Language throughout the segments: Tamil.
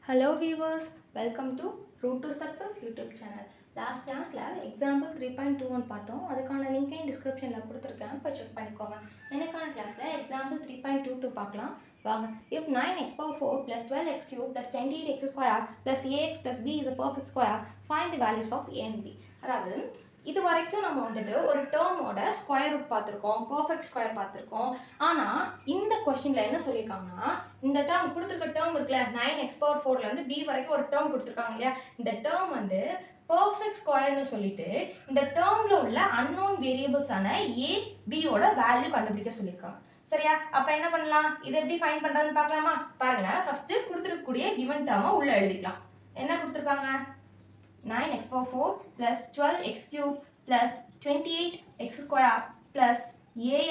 Hello viewers, welcome to Root to Success YouTube channel. Last classல example 3.21 பார்த்தோம். அதுக்கான லிங்க் டிஸ்கிரிப்ஷன்ல கொடுத்திருக்கேன். போய் செக் பண்ணிக்கோங்க. இன்னைக்கான கிளாஸ்ல example 3.22 பார்க்கலாம். வாங்க. If 9x power 4 plus 12x cube plus 28x square plus ax plus b is a perfect square, find the values of a and b. அதாவது இது வரைக்கும் நம்ம வந்துட்டு ஒரு டேர்மோட ஸ்கொயர் ரூட் பார்த்துருக்கோம், பர்ஃபெக்ட் ஸ்கொயர் பார்த்துருக்கோம். ஆனால் இந்த கொஸ்டினில் என்ன சொல்லியிருக்காங்கன்னா, இந்த டேர்ம் கொடுத்துருக்க டேர்ம் இருக்குல்ல 9x⁴ b வரைக்கும் ஒரு டேர்ம் கொடுத்துருக்காங்க இல்லையா, இந்த டேர்ம் வந்து பர்ஃபெக்ட் ஸ்கொயர்னு சொல்லிட்டு இந்த டேர்மில் உள்ள அன்னோன் வேரியபிள்ஸான ஏ பியோட வேல்யூ கண்டுபிடிக்க சொல்லியிருக்காங்க. சரியா? அப்போ என்ன பண்ணலாம், இதை எப்படி ஃபைண்ட் பண்ணுறதுன்னு பார்க்கலாமா? பாருங்க, ஃபர்ஸ்ட் கொடுத்துருக்கக்கூடிய கிவன் டேர்மை உள்ள எழுதிக்கலாம். என்ன கொடுத்துருக்காங்க? 9x⁴ plus 12x³ plus 28x square plus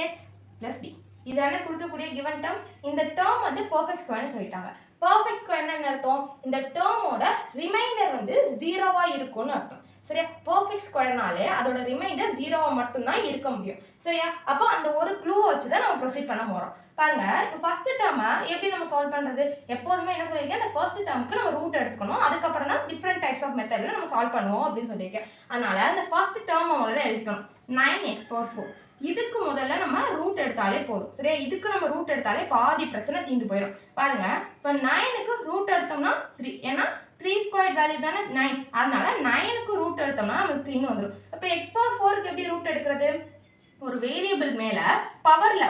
ax plus b. இதான கொடுக்கக்கூடிய given term. இந்த term வந்து perfect square சொல்லிட்டாங்க. perfect square என்ன அர்த்தம்? இந்த termோட ரிமைண்டர் வந்து 0வா இருக்கும்னு அர்த்தம். சரியா? perfect ஸ்கொயர்னாலே அதோட ரிமைண்டர் 0வா மட்டும் தான் இருக்க முடியும். சரியா? அப்போ அந்த ஒரு க்ளூ வச்சு தான் நம்ம ப்ரொசீட் பண்ண போறோம். பாருங்க, இப்போ ஃபர்ஸ்ட் டேர்மை எப்படி நம்ம சால்வ் பண்றது? எப்போதுமே என்ன சொல்லியிருக்கேன், அந்த ஃபர்ஸ்ட் டேர்முக்கு நம்ம ரூட் எடுத்துக்கணும், அதுக்கப்புறம் தான் டிஃப்ரெண்ட் டைப்ஸ் ஆஃப் மெத்தட்ல நம்ம சால்வ் பண்ணுவோம் அப்படின்னு சொல்லியிருக்கேன். அதனால அந்த ஃபர்ஸ்ட் டேர்மை முதல்ல எழுதிக்கணும். 9x⁴. இதுக்கு முதல்ல நம்ம ரூட் எடுத்தாலே போதும். சரியா? இதுக்கு நம்ம ரூட் எடுத்தாலே பாதி பிரச்சனை தீர்ந்து போயிடும். பாருங்க, இப்போ 9க்கு ரூட் எடுத்தோம்னா 3, ஏன்னா 3 ஸ்கொயர் வேல்யூ தானே 9, அதனால 9க்கு ரூட் எடுத்தோம்னா நமக்கு 3ன்னு வந்துடும். இப்போ x⁴ எப்படி ரூட் எடுக்கிறது? ஒரு வேரியபிள் மேல பவர்ல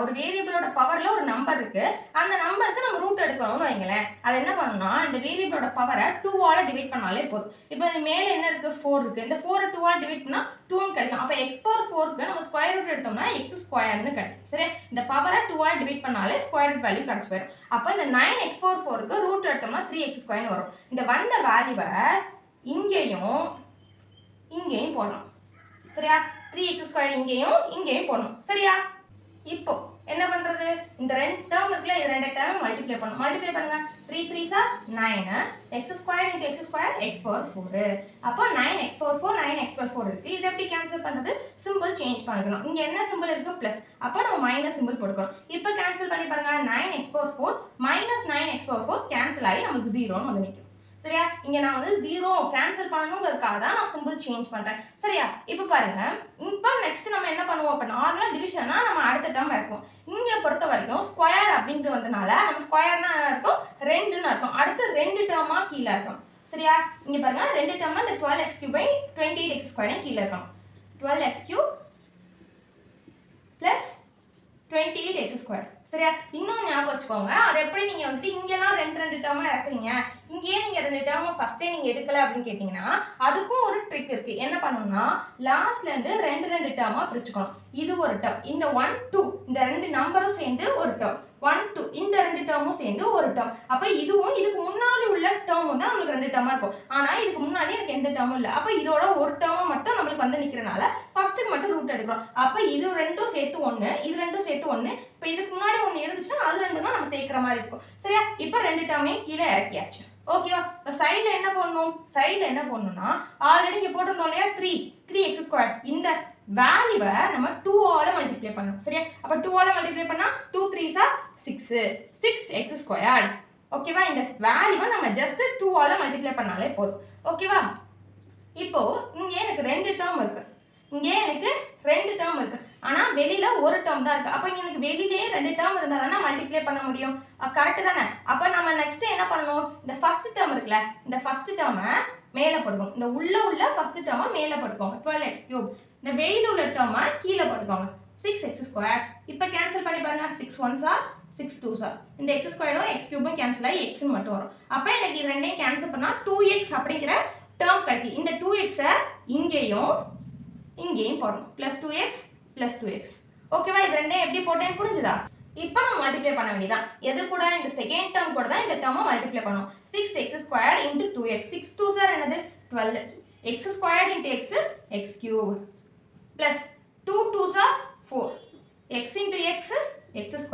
ஒரு வேரியபிளோட பவர்ல ஒரு நம்பர் இருக்கு, அந்த நம்பருக்கு நம்ம ரூட் எடுக்கணும்னு வைங்களேன். அது என்ன பண்ணணும்னா, இந்த வேரியபிளோட பவரை 2ஆல டிவைட் பண்ணாலே போதும். இப்போ இது மேல என்ன இருக்கு? 4 இருக்கு. இந்த 4 2ஆல டிவைட் பண்ணா 2ன்னு கிடைக்கும். அப்போ x⁴ நம்ம ஸ்கொயர் ரூட் எடுத்தோம்னா x² கிடைக்கும். சரி, இந்த பவரை 2ஆல டிவைட் பண்ணாலே ஸ்கொயர் ரூட் வேல்யூ கிடைச்சு போயிடும். அப்போ இந்த 9x⁴ ரூட் எடுத்தோம்னா 3x² வரும். இந்த வந்த வேல்யூவை இங்கேயும் இங்கேயும் போடலாம். சரியா? 3x² இங்கேயும் போடணும். சரியா? இப்போ என்ன பண்றது? இந்த ரெண்டு டேர்ம் இருக்குல்ல, இது ரெண்டு டேர்ம் மல்டிப்ளை பண்ணணும். மல்டிப்ளை பண்ணுங்க. 3 3s are 9, x² x² x⁴. அப்போ 9x⁴ 9x⁴ இருக்கு. இதை எப்படி கேன்சல் பண்றது? சிம்பிள் சேஞ்ச் பண்ணிக்கணும். இங்க என்ன சிம்பிள் இருக்கு? பிளஸ். அப்போ நம்ம மைனஸ் சிம்பிள் போட்டுக்கணும். இப்போ கேன்சல் பண்ணி பாருங்க. 9x⁴ மைனஸ் 9x⁴ கேன்சல் ஆகி நமக்கு 0ன்னு வந்து நிற்கும். சரியா? இங்க நான் வந்து 0 கேன்சல் பண்ணணுங்கிறதுக்காக தான் நான் சிம்பிள் சேஞ்ச் பண்றேன். சரியா? இப்போ பாருங்க, இப்போ நெக்ஸ்ட் நம்ம என்ன பண்ணுவோம்? அப்ப நார்மலா டிவிஷனா நம்ம அடுத்த டேர்ம் இருக்கும். இங்க பொறுத்த வரைக்கும் ஸ்கொயர் அப்படிங்கிறது வந்தனால நம்ம ஸ்கொயர்னா அர்த்தம் 2ன்னு அர்த்தம். அடுத்து ரெண்டு டேர்மா கீழே இருக்கும். சரியா? இங்க பாருங்க, ரெண்டு டேர்மா இந்த 12x³ 28x² கீழே இருக்கும். 12x³ plus 28x². சரியா? இன்னும் ஞாபகம் வச்சுக்கோங்க, அது எப்படி நீங்க வந்துட்டு இங்கெல்லாம் ரெண்டு டேர்மா இறக்குறீங்க, இங்கேயே நீங்க ரெண்டு டேர்மா ஃபர்ஸ்டே நீங்க எடுக்கல அப்படின்னு கேட்டீங்கன்னா அதுக்கும் ஒரு ட்ரிக் இருக்கு. என்ன பண்ணணும்னா, லாஸ்ட்ல இருந்து ரெண்டு டேர்மா பிரிச்சுக்கணும். இது ஒரு டேர்ம், இந்த 1 2 இந்த ரெண்டு நம்பரும் சேர்ந்து ஒரு டேர்ம், 1 2 இந்த ரெண்டு டேர்மும் சேர்ந்து ஒரு டேர்ம். அப்ப இதுவும் இதுக்கு முன்னாடி உள்ள டேர்மும் தான் நமக்கு ரெண்டு டேர்மா இருக்கும். ஆனா இதுக்கு முன்னாடி எனக்கு எந்த டேர்மும் இல்லை. அப்ப இதோட ஒரு டேர்மா மட்டும் நம்மளுக்கு வந்து நிக்கிறனால ஃபர்ஸ்ட்டுக்கு மட்டும் ரூட் எடுக்கிறோம். அப்ப இது ரெண்டும் சேர்த்து 1, இது ரெண்டும் சேர்த்து 1. இப்போ இதுக்கு முன்னாடி ஒன்று இருந்துச்சுன்னா அது ரெண்டும் தான் நம்ம சேர்க்கிற மாதிரி இருக்கும். சரியா? இப்போ ரெண்டு டேர்மையும் கீழே இறக்கியாச்சு. ஓகேவா? இப்போ சைடில் என்ன பண்ணணும்? சைடில் என்ன பண்ணணும்னா, ஆல்ரெடி இங்கே போட்டிருந்தோம் இல்லையா 3x², இந்த வேல்யூவை நம்ம 2ஆல மல்டிப்ளை பண்ணணும். சரியா? அப்போ 2ஆல மல்டிப்ளை பண்ணா 2 3s are 6, 6x². ஓகேவா? இந்த வேல்யூவை நம்ம ஜஸ்ட் 2ஆல மல்டிப்ளை பண்ணாலே போதும். ஓகேவா? இப்போ இங்கே எனக்கு ரெண்டு டேர்ம் இருக்கு, இங்கே எனக்கு ரெண்டு டேர்ம் இருக்கு, ஆனா வெளியில ஒரு டேர்ம் தான் இருக்கு. அப்ப எனக்கு வெளியிலேயே ரெண்டு டேர்ம் இருந்தா தானே மல்டிப்ளை பண்ண முடியும். கரெக்ட் தானே? அப்ப நம்ம நெக்ஸ்ட் என்ன பண்ணணும்? இந்த ஃபர்ஸ்ட் டேர்ம் இருக்குல்ல, இந்த ஃபர்ஸ்ட் டேர்மை மேலே போட்டுக்கோங்க. இந்த உள்ள ஃபர்ஸ்ட் டேர்மை மேலே போட்டுக்கோங்க, 12x³. இந்த வெளியில உள்ள டேர்மை கீழே போட்டுக்கோங்க, 6x². இப்போ கேன்சல் பண்ணி பாருங்க. 6 1s are 6 2s are. இந்த x² x³ கேன்சல் ஆகி xன்னு மட்டும் வரும். அப்ப எனக்கு இது ரெண்டையும் கேன்சல் பண்ணா 2x அப்படிங்கிற டேர்ம் கிடைக்கும். இந்த 2x-ஐ இங்கேயும் போடணும். plus 2x plus 2x. ஓகேவா? இது ரெண்டையும் எப்படி போட்டேன்னு புரிஞ்சுதா? இப்போ நம்ம மல்டிப்ளை பண்ண வேண்டியதான். எது கூட? இந்த செகண்ட் டேர்ம் கூட தான் இந்த டேர்மை மல்டிப்ளை பண்ணணும். 6x² into 2x. 6 2s are என்னது? 12. x² into x x³ plus 2 2s are 4. x into x x².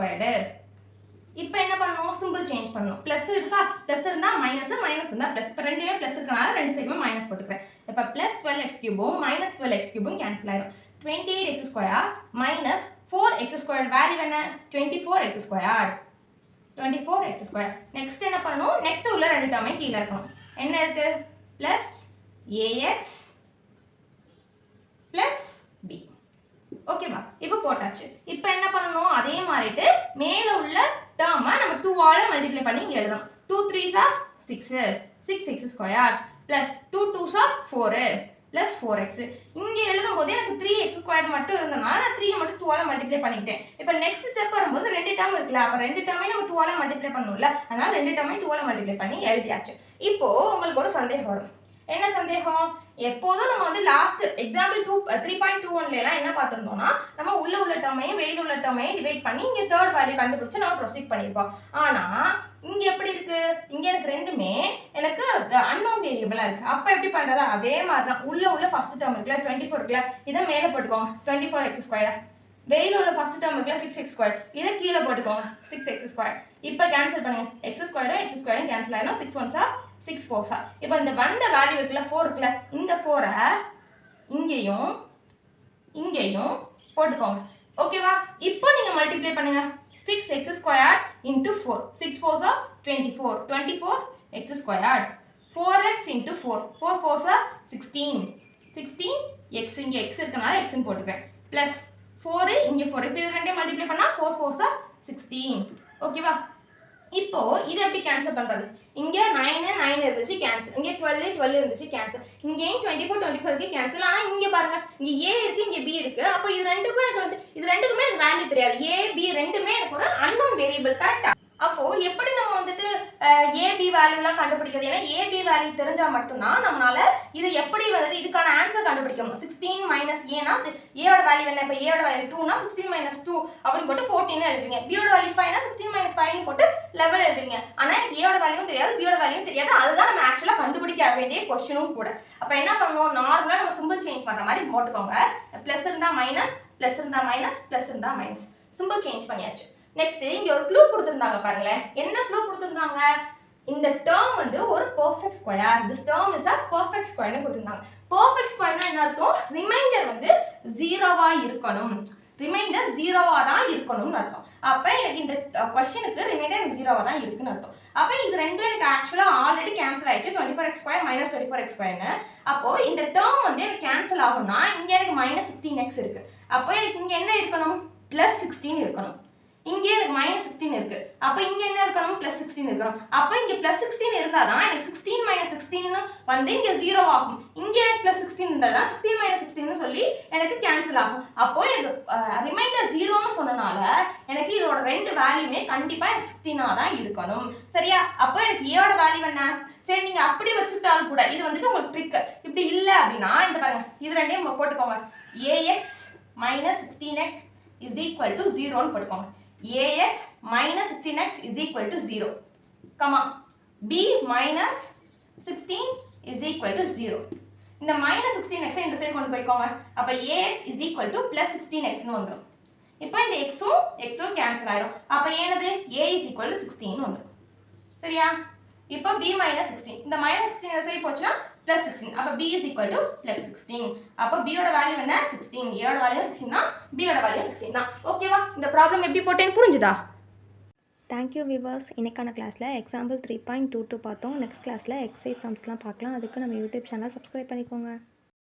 இப்போ என்ன பண்ணணும்? சிம்பிள் சேஞ்ச் பண்ணணும். பிளஸ் இருக்கா? பிளஸ் இருந்தா மைனஸ், மைனஸ் இருந்தா பிளஸ். இப்போ ரெண்டுமே பிளஸ் இருக்கனால ரெண்டு சைடுமே மைனஸ் போட்டுக்கிறேன். இப்போ plus 12x³ minus 12x³ cancel ஆயிடும். 28x² மைனஸ் 4x² வேல்யூ என்ன? 24x². 24x². நெக்ஸ்ட் என்ன பண்ணணும், நெக்ஸ்ட் உள்ள ரெண்டு டேர்மே கீழே இருக்கணும். என்ன இருக்கு, ப்ளஸ் ax ப்ளஸ் b. ஓகேவா, இப்போ போட்டாச்சு. இப்போ என்ன பண்ணணும், அதே மாதிரிட்டு மேலே உள்ள டேர்மை நம்ம 2ஆல் மல்டிப்ளை பண்ணி இங்கே எழுதணும். 2 3s are 6, 6x² plus 2 2s are 4 plus 4x. இங்கே எழுதும் போது எனக்கு 3x² மட்டும் இருந்தனால நான் 3 மட்டும் 2ஆல் மல்டிப்ளை பண்ணிக்கிட்டேன். இப்போ நெக்ஸ்ட் ஸ்டெப் வரும்போது ரெண்டு டேர்ம் இருக்குல்ல, அப்போ ரெண்டு டேர்மே நம்ம 2ஆல் மல்டிப்ளை பண்ணணும்ல, அதனால ரெண்டு டேர்மே 2ஆல் மல்டிப்ளை பண்ணி எழுதியாச்சு. இப்போ உங்களுக்கு ஒரு சந்தேகம் வரும். என்ன சந்தேகம், எப்போதும் நம்ம வந்து லாஸ்ட் எக்ஸாம்பிள் 3.21 எல்லாம் என்ன பார்த்துருந்தோம்னா, நம்ம உள்ள டேர்மையும் வெயில் உள்ள டேர்மையும் டிவைட் பண்ணி இங்கே தேர்ட் வேல்யூ கண்டுபிடிச்சு நம்ம ப்ரொசீட் பண்ணியிருப்போம். ஆனால் இங்கே எப்படி இருக்கு, இங்கே எனக்கு ரெண்டுமே எனக்கு அன்னோன் வேரியபிளாக இருக்குது. அப்போ எப்படி பண்ணுறதா, அதே மாதிரி தான் உள்ள ஃபர்ஸ்ட் டேர்ம் இருக்குல்ல 24 இருக்குல்ல, இதை மேலே போட்டுக்கோங்க 24x². வெயில் உள்ள ஃபர்ஸ்ட் டேர்ம் இருக்குல்ல 6x², இதை கீழே போட்டுக்கோங்க 6x². இப்போ கேன்சல் பண்ணுங்க, x² கேன்சல் ஆயிடும். 6 1s are 6 4s are. இப்போ இந்த வந்த வேல்யூ இருக்குல்ல 4 இருக்குல்ல, இந்த 4ஐ இங்கேயும் இங்கேயும் போட்டுக்கோங்க. ஓகேவா, இப்போ நீங்க மல்டிப்ளை பண்ணுங்க. 6x² into 4, 6 4s are 24, 24x². 4x into 4, 4 4s are 16, 16x. இங்கே x இருக்கனால x ன்னு போட்டுக்கிறேன். ப்ளஸ் 4 இங்கே 4, இப்போ இது ரெண்டையும் மல்டிப்ளை பண்ணால் 4 4s are 16. ஓகேவா, இப்போ இது எப்படி கேன்சல் பண்றது, இங்க 9 இருந்துச்சு கேன்சல், இங்க 12 இருந்துச்சு கேன்சல், இங்கேயும் 24 இருக்கு கேன்சல். ஆனா இங்க பாருங்க, இங்க a இருக்கு இங்க b இருக்கு. அப்போ இது ரெண்டுக்கும் எனக்கு வந்து இது ரெண்டுக்குமே எனக்கு வேல்யூ தெரியாது. a b ரெண்டுமே எனக்கு ஒரு அன்னோன் வேரியபிள். கரெக்ட்டா, அப்போ எப்படி நம்ம வந்துட்டு ab வேல்யூலாம் கண்டுபிடிக்கிறது, ஏன்னா ab வேல்யூ தெரிஞ்சா மட்டும்தான் நம்மளால இது எப்படி வந்து இதுக்கான ஆன்சர் கண்டுபிடிக்கணும். 16 மைனஸ் ஏனா ஏயோட வேல்யூ என்ன, இப்போ ஏயோட வேல்யூ 2னா 16 மைனஸ் 2 அப்படின்னு போட்டு 14 எழுதுவீங்க. பியோட வேல்யூ 5னா 16 மைனஸ் 5 போட்டு 11 எழுதுவீங்க. ஆனால் ஏயோட வேல்யூவும் தெரியாது பியோட வேல்யூவும் தெரியாது. அதுதான் நம்ம ஆக்சுவலாக கண்டுபிடிக்க வேண்டிய கொஸ்டினும் கூட. அப்போ என்ன பண்ணுவோம், நார்மலாக நம்ம சிம்பிள் சேஞ்ச் பண்ணுற மாதிரி போட்டுக்கோங்க. ப்ளஸ் இருந்தால் மைனஸ், ப்ளஸ் இருந்தால் மைனஸ், ப்ளஸ் இருந்தால் மைனஸ், சிம்பிள் சேஞ்ச் பண்ணியாச்சு. நெக்ஸ்ட் இங்க ஒரு க்ளூ கொடுத்திருந்தாங்க பாருங்களேன். என்ன க்ளூ கொடுத்திருந்தாங்க, இந்த டேர்ம் வந்து ஒரு perfect square, this term is a perfect ஸ்கொயர்னு கொடுத்திருந்தாங்க. பெர்ஃபெக்ட் ஸ்கொயர்னா என்ன அர்த்தம், ரிமைண்டர் வந்து 0வா இருக்கணும், ரிமைண்டர் 0வா தான் இருக்கணும்னு அர்த்தம். அப்ப எனக்கு இந்த क्वेश्चनக்கு ரிமைண்டர் 0வா தான் இருக்குன்னு அர்த்தம். அப்ப இது ரெண்டும் எனக்கு ஆக்சுவலா ஆல்ரெடி கேன்சல் ஆயிடுச்சு. 24x² minus 24x². அப்போ இந்த டேர்ம் வந்து எனக்கு கேன்சல் ஆகும்னா இங்க எனக்கு மைனஸ் 16x இருக்கு. அப்போ எனக்கு இங்க என்ன இருக்கணும், பிளஸ் 16 இருக்கணும். இங்கே எனக்கு மைனஸ் 16 இருக்கு. அப்போ இங்க என்ன இருக்கணும், பிளஸ் 16 இருக்கணும். அப்போ இங்க பிளஸ் 16 இருந்தாதான் எனக்கு 16 மைனஸ் 16 வந்து இங்க 0 ஆகும். இங்க எனக்கு பிளஸ் 16 இருந்தாதான் 16 மைனஸ் 16 சொல்லி எனக்கு கேன்சல் ஆகும். அப்போ எனக்கு ரிமைண்டர் 0ன்னு சொன்னனால எனக்கு இதோட ரெண்டு வேல்யூமே கண்டிப்பா எனக்கு 16ஆ தான் இருக்கணும். சரியா, அப்போ எனக்கு ஏயோட வேல்யூ என்ன, சரி நீங்க அப்படி வச்சுட்டாலும் கூட இது வந்துட்டு உங்களுக்கு ட்ரிக். இப்படி இல்லை அப்படின்னா இந்த பாருங்க, இது ரெண்டையும் போட்டுக்கோங்க. ax minus 16x is equal to 0ன்னு போட்டுக்கோங்க. ax minus 16x is equal to 0, comma b minus 16 is equal to 0. இந்த minus 16x இந்த சைடு கொண்டு போய்க்கோங்க. அப்ப ax is equal to plus 16x னு வந்துரும். இப்போ இந்த x கேன்சல் ஆயிரும். அப்ப என்னது, a is equal to 16 வந்துரும். சரியா, இப்போ b minus 16, இந்த minus 16 இந்த சைடு போச்சுன்னா plus 16. அப்ப b is equal to plus 16. அப்ப b யோட வேல்யூ என்ன, 16. a யோட வேல்யூ 16 தான், b யோட வேல்யூ 16 தான். ஓகேவா, இந்த ப்ராப்ளம் எப்படி போட்டேன்னு புரிஞ்சுதா? Thank you viewers. இன்னைக்கான கிளாஸில் எக்ஸாம்பிள் 3.22 பார்த்தோம். நெக்ஸ்ட் கிளாஸில் எக்ஸசைஸ் சம்ஸ்லாம் பார்க்கலாம். அதுக்கு நம்ம யூடியூப் சேனல் சப்ஸ்கிரைப் பண்ணிக்கோங்க.